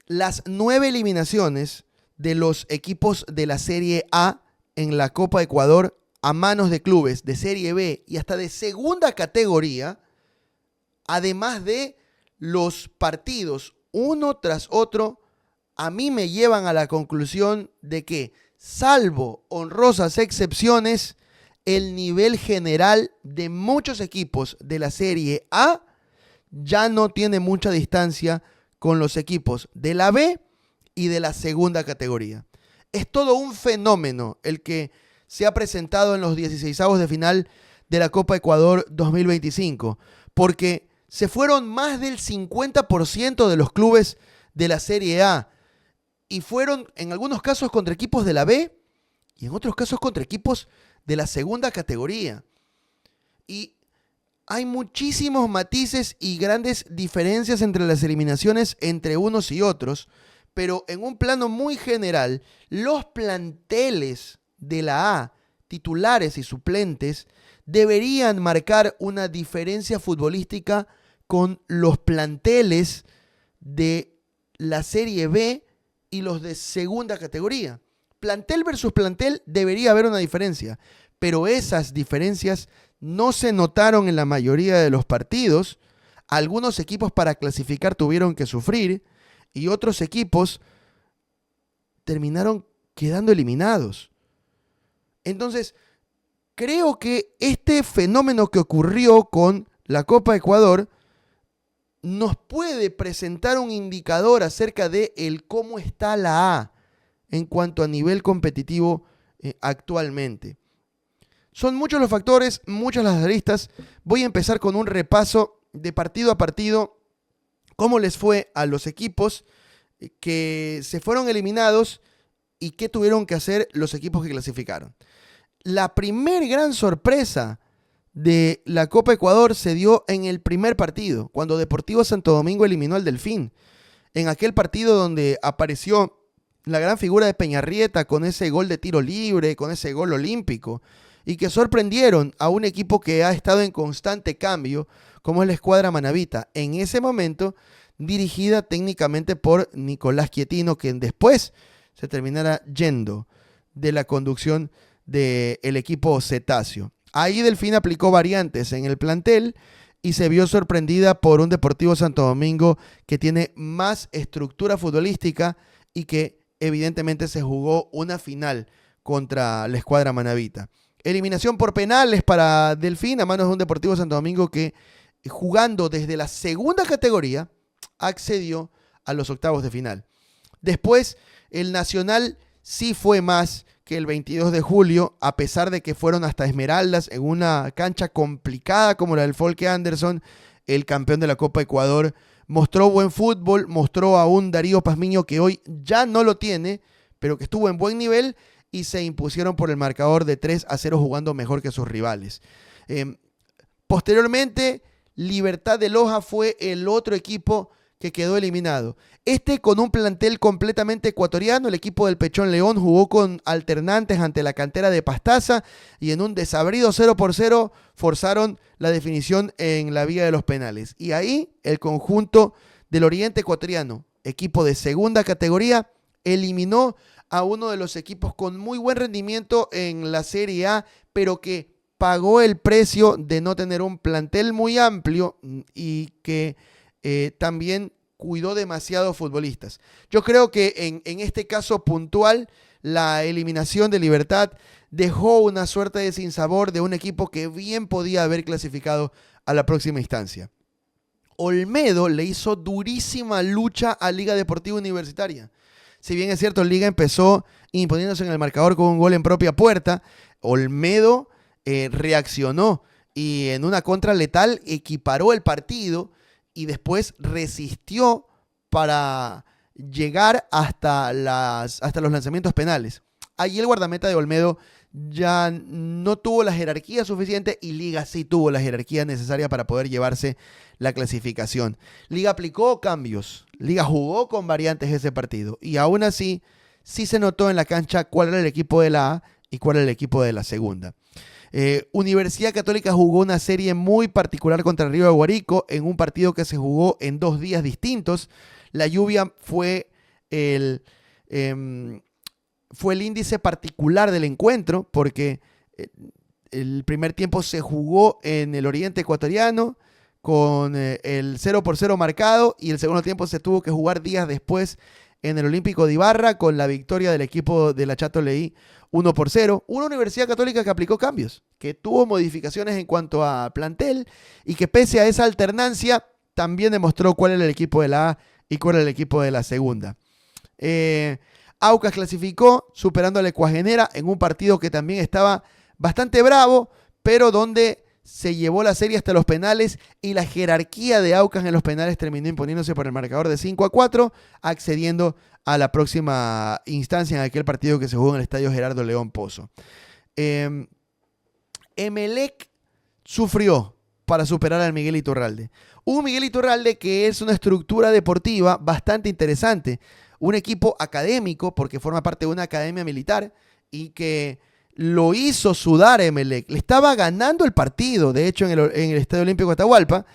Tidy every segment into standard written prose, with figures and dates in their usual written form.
Las 9 eliminaciones de los equipos de la Serie A en la Copa Ecuador a manos de clubes de Serie B y hasta de segunda categoría, además de los partidos uno tras otro, a mí me llevan a la conclusión de que, salvo honrosas excepciones, el nivel general de muchos equipos de la Serie A ya no tiene mucha distancia con los equipos de la B y de la segunda categoría. Es todo un fenómeno el que se ha presentado en los 16avos de final de la Copa Ecuador 2025, porque se fueron más del 50% de los clubes de la Serie A y fueron en algunos casos contra equipos de la B y en otros casos contra equipos de la segunda categoría. Y hay muchísimos matices y grandes diferencias entre las eliminaciones entre unos y otros, pero en un plano muy general, los planteles de la A, titulares y suplentes, deberían marcar una diferencia futbolística con los planteles de la Serie B y los de segunda categoría. Plantel versus plantel debería haber una diferencia, pero esas diferencias no se notaron en la mayoría de los partidos. Algunos equipos para clasificar tuvieron que sufrir y otros equipos terminaron quedando eliminados. Entonces, creo que este fenómeno que ocurrió con la Copa Ecuador nos puede presentar un indicador acerca de cómo está la A en cuanto a nivel competitivo actualmente. Son muchos los factores, muchas las aristas. Voy a empezar con un repaso de partido a partido, cómo les fue a los equipos que se fueron eliminados y qué tuvieron que hacer los equipos que clasificaron. La primer gran sorpresa de la Copa Ecuador se dio en el primer partido, cuando Deportivo Santo Domingo eliminó al Delfín. En aquel partido donde apareció la gran figura de Peñarrieta con ese gol de tiro libre, con ese gol olímpico, y que sorprendieron a un equipo que ha estado en constante cambio, como es la escuadra manabita, en ese momento dirigida técnicamente por Nicolás Quietino, quien después se terminara yendo de la conducción del equipo cetáceo. Ahí Delfín aplicó variantes en el plantel y se vio sorprendida por un Deportivo Santo Domingo que tiene más estructura futbolística y que evidentemente se jugó una final contra la escuadra manabita. Eliminación por penales para Delfín a manos de un Deportivo Santo Domingo que, jugando desde la segunda categoría, accedió a los octavos de final. Después, el Nacional sí fue más que el 22 de julio, a pesar de que fueron hasta Esmeraldas en una cancha complicada como la del Folke Anderson. El campeón de la Copa Ecuador mostró buen fútbol, mostró a un Darío Pazmiño que hoy ya no lo tiene, pero que estuvo en buen nivel y se impusieron por el marcador de 3-0 jugando mejor que sus rivales. Posteriormente, Libertad de Loja fue el otro equipo que quedó eliminado. Con un plantel completamente ecuatoriano, el equipo del Pechón León jugó con alternantes ante la cantera de Pastaza y en un desabrido 0-0 forzaron la definición en la vía de los penales. Y ahí el conjunto del Oriente Ecuatoriano, equipo de segunda categoría, eliminó a uno de los equipos con muy buen rendimiento en la Serie A, pero que pagó el precio de no tener un plantel muy amplio y que también cuidó demasiado futbolistas. Yo creo que en este caso puntual, la eliminación de Libertad dejó una suerte de sinsabor de un equipo que bien podía haber clasificado a la próxima instancia. Olmedo le hizo durísima lucha a Liga Deportiva Universitaria. Si bien es cierto, Liga empezó imponiéndose en el marcador con un gol en propia puerta, Olmedo reaccionó y en una contra letal equiparó el partido y después resistió para llegar hasta los lanzamientos penales. Allí el guardameta de Olmedo ya no tuvo la jerarquía suficiente y Liga sí tuvo la jerarquía necesaria para poder llevarse la clasificación. Liga aplicó cambios, Liga jugó con variantes ese partido y aún así sí se notó en la cancha cuál era el equipo de la A y cuál era el equipo de la segunda. Universidad Católica jugó una serie muy particular contra el Río de Guarico en un partido que se jugó en 2 días distintos. La lluvia fue el, em, fue el índice particular del encuentro, porque el primer tiempo se jugó en el oriente ecuatoriano con el 0-0 marcado, y el segundo tiempo se tuvo que jugar días después en el Olímpico de Ibarra con la victoria del equipo de la Chato Leí 1-0. Una Universidad Católica que aplicó cambios, que tuvo modificaciones en cuanto a plantel y que pese a esa alternancia también demostró cuál era el equipo de la A y cuál era el equipo de la segunda. Aucas clasificó superando a la Ecuagenera en un partido que también estaba bastante bravo, pero donde se llevó la serie hasta los penales y la jerarquía de Aucas en los penales terminó imponiéndose por el marcador de 5-4, accediendo a la próxima instancia en aquel partido que se jugó en el estadio Gerardo León Pozo. Emelec sufrió para superar al Miguel Iturralde. Un Miguel Iturralde que es una estructura deportiva bastante interesante, un equipo académico porque forma parte de una academia militar y que lo hizo sudar Emelec. Le estaba ganando el partido, de hecho, en el Estadio Olímpico de Atahualpa,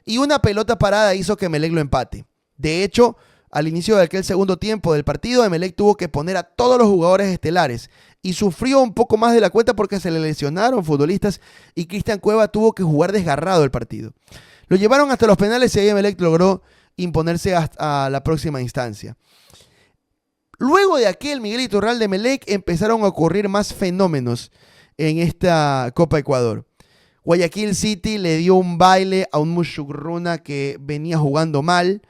y una pelota parada hizo que Emelec lo empate. De hecho, al inicio de aquel segundo tiempo del partido, Emelec tuvo que poner a todos los jugadores estelares y sufrió un poco más de la cuenta porque se le lesionaron futbolistas y Cristian Cueva tuvo que jugar desgarrado el partido. Lo llevaron hasta los penales y ahí Emelec logró imponerse hasta la próxima instancia. Luego de aquel Miguel Iturralde de Emelec empezaron a ocurrir más fenómenos en esta Copa Ecuador. Guayaquil City le dio un baile a un Mushugruna que venía jugando mal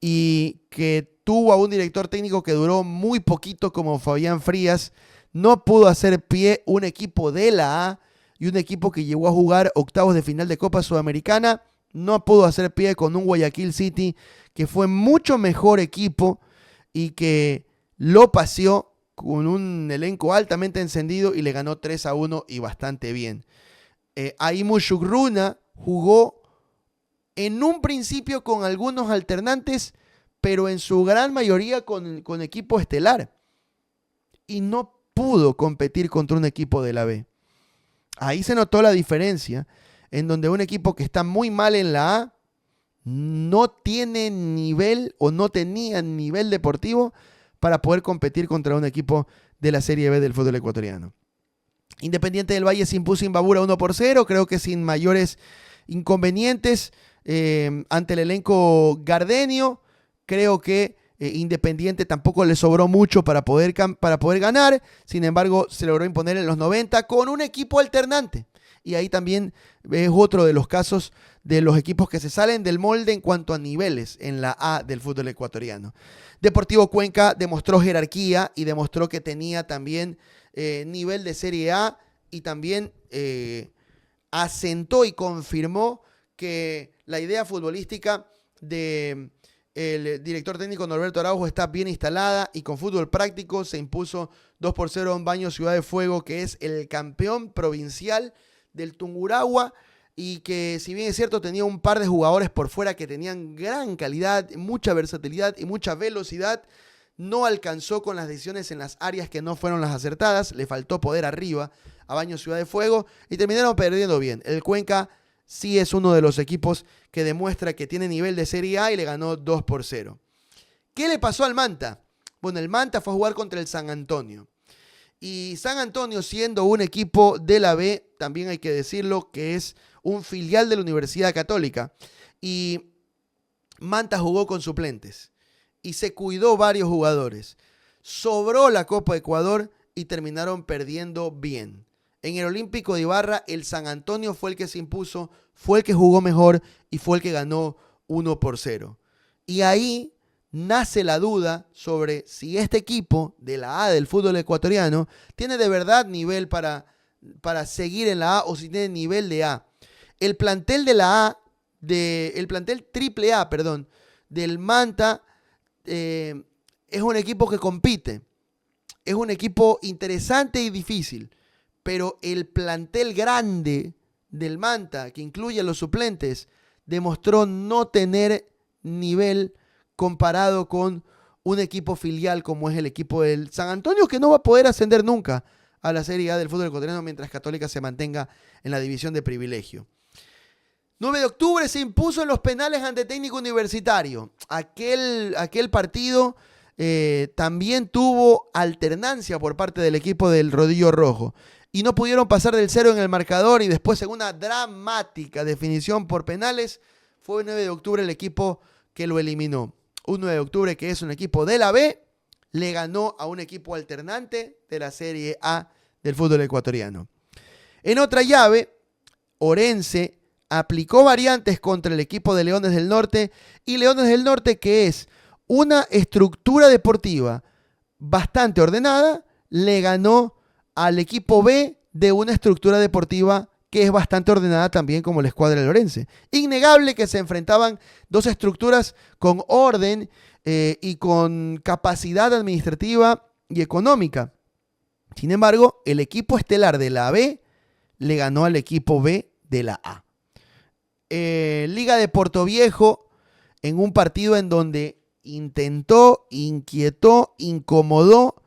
y que tuvo a un director técnico que duró muy poquito como Fabián Frías. No pudo hacer pie un equipo de la A y un equipo que llegó a jugar octavos de final de Copa Sudamericana. No pudo hacer pie con un Guayaquil City que fue mucho mejor equipo y que lo paseó con un elenco altamente encendido y le ganó 3-1 y bastante bien. Ahí Mushugruna jugó en un principio con algunos alternantes, pero en su gran mayoría con equipo estelar. Y no pudo competir contra un equipo de la B. Ahí se notó la diferencia, en donde un equipo que está muy mal en la A no tiene nivel o no tenía nivel deportivo para poder competir contra un equipo de la Serie B del fútbol ecuatoriano. Independiente del Valle se impuso Imbabura 1-0, creo que sin mayores inconvenientes ante el elenco gardenio. Creo que Independiente tampoco le sobró mucho para poder ganar, sin embargo se logró imponer en los 90 con un equipo alternante. Y ahí también es otro de los casos de los equipos que se salen del molde en cuanto a niveles en la A del fútbol ecuatoriano. Deportivo Cuenca demostró jerarquía y demostró que tenía también nivel de Serie A y también asentó y confirmó que la idea futbolística del director técnico Norberto Araujo está bien instalada y con fútbol práctico se impuso 2-0 a un Baño Ciudad de Fuego, que es el campeón provincial del Tungurahua y que, si bien es cierto, tenía un par de jugadores por fuera que tenían gran calidad, mucha versatilidad y mucha velocidad. No alcanzó con las decisiones en las áreas que no fueron las acertadas, le faltó poder arriba a Baño Ciudad de Fuego y terminaron perdiendo bien. El Cuenca sí es uno de los equipos que demuestra que tiene nivel de Serie A y le ganó 2-0. ¿Qué le pasó al Manta? Bueno, el Manta fue a jugar contra el San Antonio. Y San Antonio, siendo un equipo de la B, también hay que decirlo que es un filial de la Universidad Católica. Y Manta jugó con suplentes y se cuidó varios jugadores. Sobró la Copa Ecuador y terminaron perdiendo bien. En el Olímpico de Ibarra, el San Antonio fue el que se impuso, fue el que jugó mejor y fue el que ganó 1-0. Y ahí nace la duda sobre si este equipo de la A del fútbol ecuatoriano tiene de verdad nivel para seguir en la A o si tiene nivel de A. El plantel de la A, el plantel triple A, perdón, del Manta es un equipo que compite. Es un equipo interesante y difícil. Pero el plantel grande del Manta, que incluye a los suplentes, demostró no tener nivel comparado con un equipo filial como es el equipo del San Antonio, que no va a poder ascender nunca a la Serie A del fútbol ecuatoriano mientras Católica se mantenga en la división de privilegio. 9 de octubre se impuso en los penales ante Técnico Universitario. Aquel partido también tuvo alternancia por parte del equipo del Rodillo Rojo. Y no pudieron pasar del 0 en el marcador y después en una dramática definición por penales fue el 9 de octubre el equipo que lo eliminó. Un 9 de octubre que es un equipo de la B, le ganó a un equipo alternante de la Serie A del fútbol ecuatoriano. En otra llave, Orense aplicó variantes contra el equipo de Leones del Norte y Leones del Norte, que es una estructura deportiva bastante ordenada, le ganó al equipo B de una estructura deportiva que es bastante ordenada también como la escuadra del Orense. Innegable que se enfrentaban dos estructuras con orden y con capacidad administrativa y económica. Sin embargo, el equipo estelar de la B le ganó al equipo B de la A. Liga de Portoviejo, en un partido en donde intentó, inquietó, incomodó,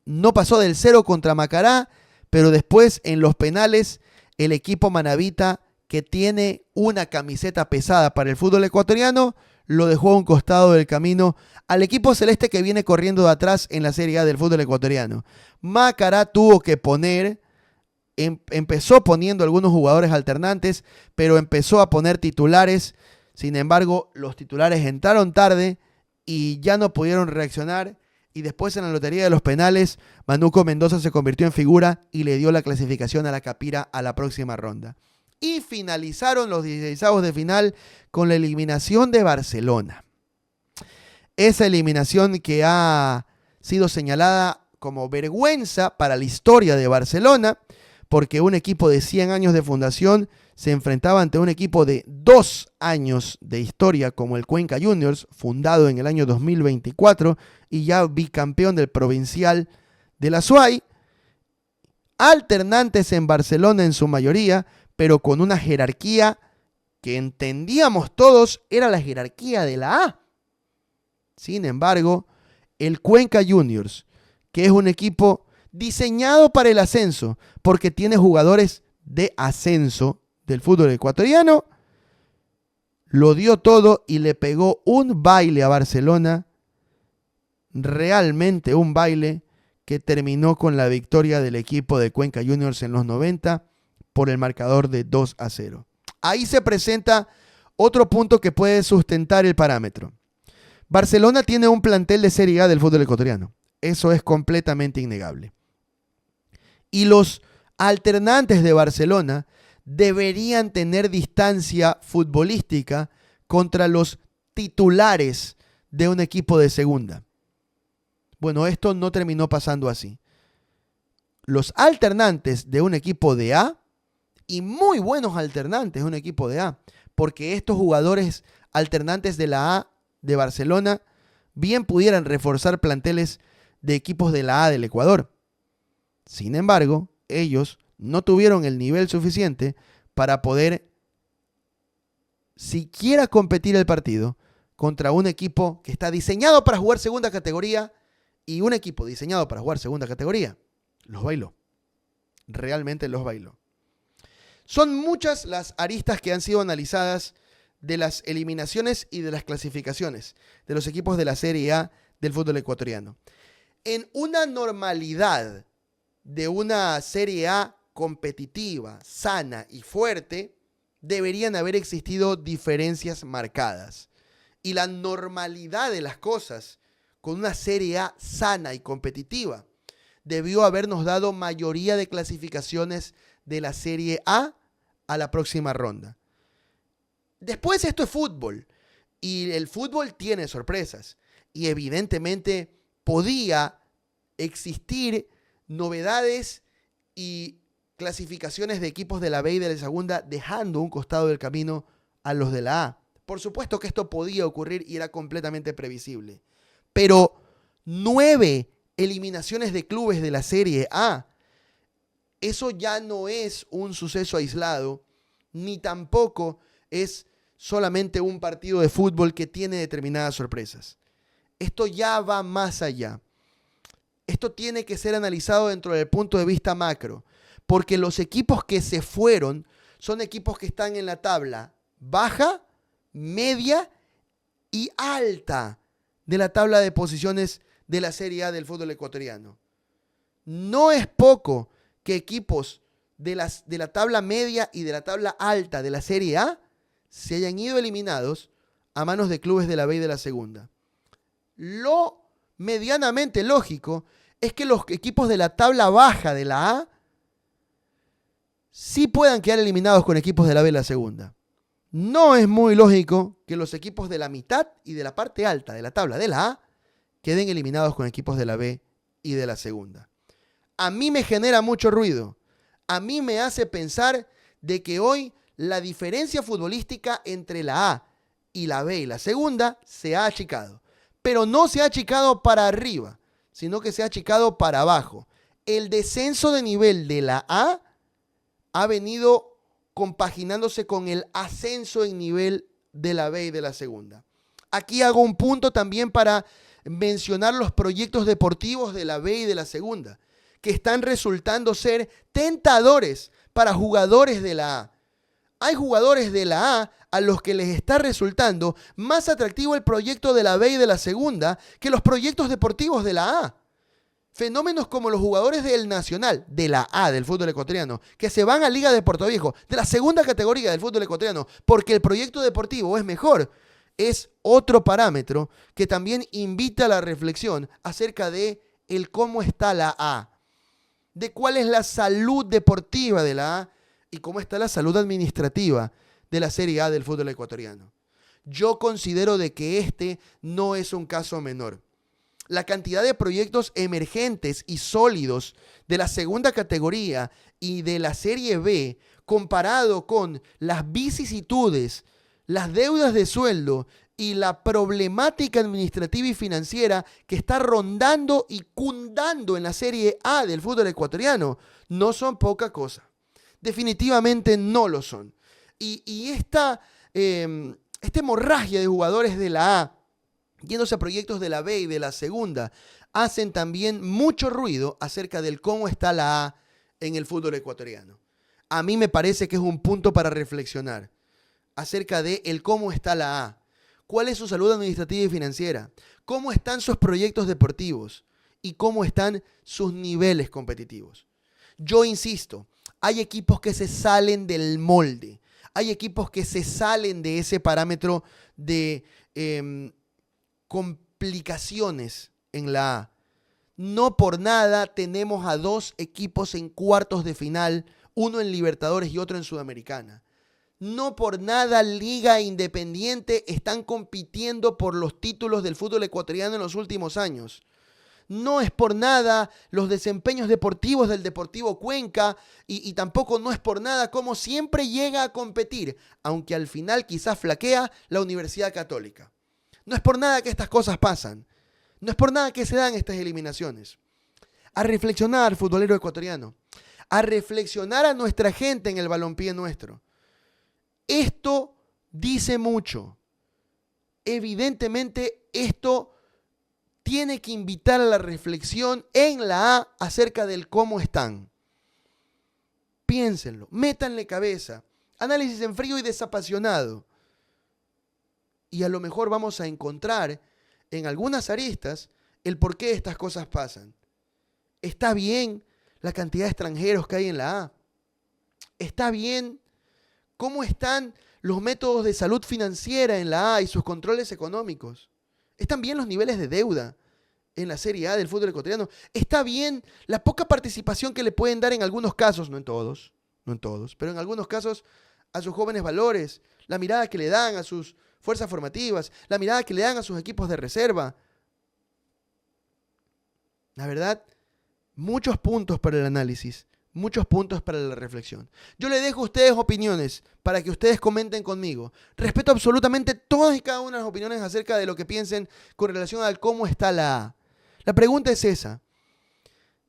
no pasó del 0 contra Macará, pero después en los penales el equipo manabita, que tiene una camiseta pesada para el fútbol ecuatoriano, lo dejó a un costado del camino al equipo celeste que viene corriendo de atrás en la Serie A del fútbol ecuatoriano. Macará tuvo que poner, empezó poniendo algunos jugadores alternantes, pero empezó a poner titulares. Sin embargo, los titulares entraron tarde y ya no pudieron reaccionar. Y después en la lotería de los penales, Manuco Mendoza se convirtió en figura y le dio la clasificación a la Capira a la próxima ronda. Y finalizaron los 16avos de final con la eliminación de Barcelona. Esa eliminación que ha sido señalada como vergüenza para la historia de Barcelona, porque un equipo de 100 años de fundación se enfrentaba ante un equipo de 2 años de historia como el Cuenca Juniors, fundado en el año 2024 y ya bicampeón del provincial de la SUAY, alternantes en Barcelona en su mayoría, pero con una jerarquía que entendíamos todos era la jerarquía de la A. Sin embargo, el Cuenca Juniors, que es un equipo diseñado para el ascenso, porque tiene jugadores de ascenso del fútbol ecuatoriano, lo dio todo y le pegó un baile a Barcelona, realmente un baile que terminó con la victoria del equipo de Cuenca Juniors en los 90 por el marcador de 2-0. Ahí se presenta otro punto que puede sustentar el parámetro. Barcelona tiene un plantel de Serie A del fútbol ecuatoriano. Eso es completamente innegable. Y los alternantes de Barcelona deberían tener distancia futbolística contra los titulares de un equipo de segunda. Bueno, esto no terminó pasando así. Los alternantes de un equipo de A, y muy buenos alternantes de un equipo de A, porque estos jugadores alternantes de la A de Barcelona bien pudieran reforzar planteles de equipos de la A del Ecuador. Sin embargo, ellos no tuvieron el nivel suficiente para poder siquiera competir el partido contra un equipo que está diseñado para jugar segunda categoría y un equipo diseñado para jugar segunda categoría. Los bailó. Realmente los bailó. Son muchas las aristas que han sido analizadas de las eliminaciones y de las clasificaciones de los equipos de la Serie A del fútbol ecuatoriano. En una normalidad de una Serie A competitiva, sana y fuerte, deberían haber existido diferencias marcadas. Y la normalidad de las cosas con una Serie A sana y competitiva debió habernos dado mayoría de clasificaciones de la Serie A la próxima ronda. Después esto es fútbol y el fútbol tiene sorpresas y evidentemente podía existir novedades y clasificaciones de equipos de la B y de la segunda dejando un costado del camino a los de la A. Por supuesto que esto podía ocurrir y era completamente previsible. Pero 9 eliminaciones de clubes de la Serie A, eso ya no es un suceso aislado, ni tampoco es solamente un partido de fútbol que tiene determinadas sorpresas. Esto ya va más allá. Esto tiene que ser analizado dentro del punto de vista macro, porque los equipos que se fueron son equipos que están en la tabla baja, media y alta de la tabla de posiciones de la Serie A del fútbol ecuatoriano. No es poco que equipos de la tabla media y de la tabla alta de la Serie A se hayan ido eliminados a manos de clubes de la B y de la segunda. Lo medianamente lógico es que los equipos de la tabla baja de la A sí puedan quedar eliminados con equipos de la B y la segunda. No es muy lógico que los equipos de la mitad y de la parte alta de la tabla de la A queden eliminados con equipos de la B y de la segunda. A mí me genera mucho ruido. A mí me hace pensar de que hoy la diferencia futbolística entre la A y la B y la segunda se ha achicado. Pero no se ha achicado para arriba, sino que se ha achicado para abajo. El descenso de nivel de la A ha venido compaginándose con el ascenso en nivel de la B y de la segunda. Aquí hago un punto también para mencionar los proyectos deportivos de la B y de la segunda, que están resultando ser tentadores para jugadores de la A. Hay jugadores de la A los que les está resultando más atractivo el proyecto de la B y de la segunda que los proyectos deportivos de la A. Fenómenos como los jugadores del Nacional, de la A del fútbol ecuatoriano, que se van a Liga de Puerto Viejo, de la segunda categoría del fútbol ecuatoriano, porque el proyecto deportivo es mejor, es otro parámetro que también invita a la reflexión acerca de el cómo está la A, de cuál es la salud deportiva de la A y cómo está la salud administrativa de la Serie A del fútbol ecuatoriano. Yo considero de que este no es un caso menor. La cantidad de proyectos emergentes y sólidos de la segunda categoría y de la Serie B, comparado con las vicisitudes, las deudas de sueldo y la problemática administrativa y financiera que está rondando y cundando en la Serie A del fútbol ecuatoriano, no son poca cosa. Definitivamente no lo son. Y esta hemorragia de jugadores de la A, yéndose a proyectos de la B y de la segunda, hacen también mucho ruido acerca del cómo está la A en el fútbol ecuatoriano. A mí me parece que es un punto para reflexionar acerca de el cómo está la A, cuál es su salud administrativa y financiera, cómo están sus proyectos deportivos y cómo están sus niveles competitivos. Yo insisto, hay equipos que se salen del molde, hay equipos que se salen de ese parámetro de complicaciones en la A. No por nada tenemos a dos equipos en cuartos de final, uno en Libertadores y otro en Sudamericana. No por nada Liga e Independiente están compitiendo por los títulos del fútbol ecuatoriano en los últimos años. No es por nada los desempeños deportivos del Deportivo Cuenca y tampoco no es por nada como siempre llega a competir, aunque al final quizás flaquea la Universidad Católica. No es por nada que estas cosas pasan. No es por nada que se dan estas eliminaciones. A reflexionar, futbolero ecuatoriano. A reflexionar a nuestra gente en el balompié nuestro. Esto dice mucho. Evidentemente, esto tiene que invitar a la reflexión en la A acerca del cómo están. Piénsenlo, métanle cabeza. Análisis en frío y desapasionado. Y a lo mejor vamos a encontrar en algunas aristas el por qué estas cosas pasan. ¿Está bien la cantidad de extranjeros que hay en la A? ¿Está bien cómo están los métodos de salud financiera en la A y sus controles económicos? ¿Están bien los niveles de deuda en la Serie A del fútbol ecuatoriano? ¿Está bien la poca participación que le pueden dar en algunos casos, no en todos, pero en algunos casos a sus jóvenes valores, la mirada que le dan a sus fuerzas formativas, la mirada que le dan a sus equipos de reserva? La verdad, muchos puntos para el análisis, muchos puntos para la reflexión. Yo le dejo a ustedes opiniones para que ustedes comenten conmigo. Respeto absolutamente todas y cada una de las opiniones acerca de lo que piensen con relación al cómo está la A. La pregunta es esa.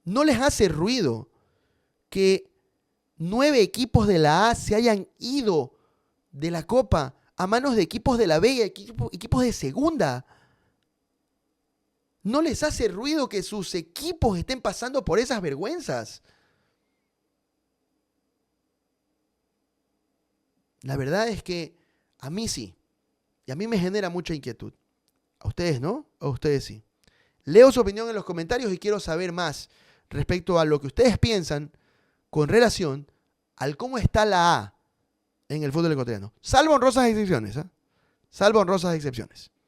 ¿No les hace ruido que 9 equipos de la A se hayan ido de la Copa a manos de equipos de la B y equipos de segunda? ¿No les hace ruido que sus equipos estén pasando por esas vergüenzas? La verdad es que a mí sí, y a mí me genera mucha inquietud. A ustedes no, a ustedes sí. Leo su opinión en los comentarios y quiero saber más respecto a lo que ustedes piensan con relación al cómo está la A en el fútbol ecuatoriano. Salvo honrosas excepciones, ¿eh? Salvo honrosas excepciones.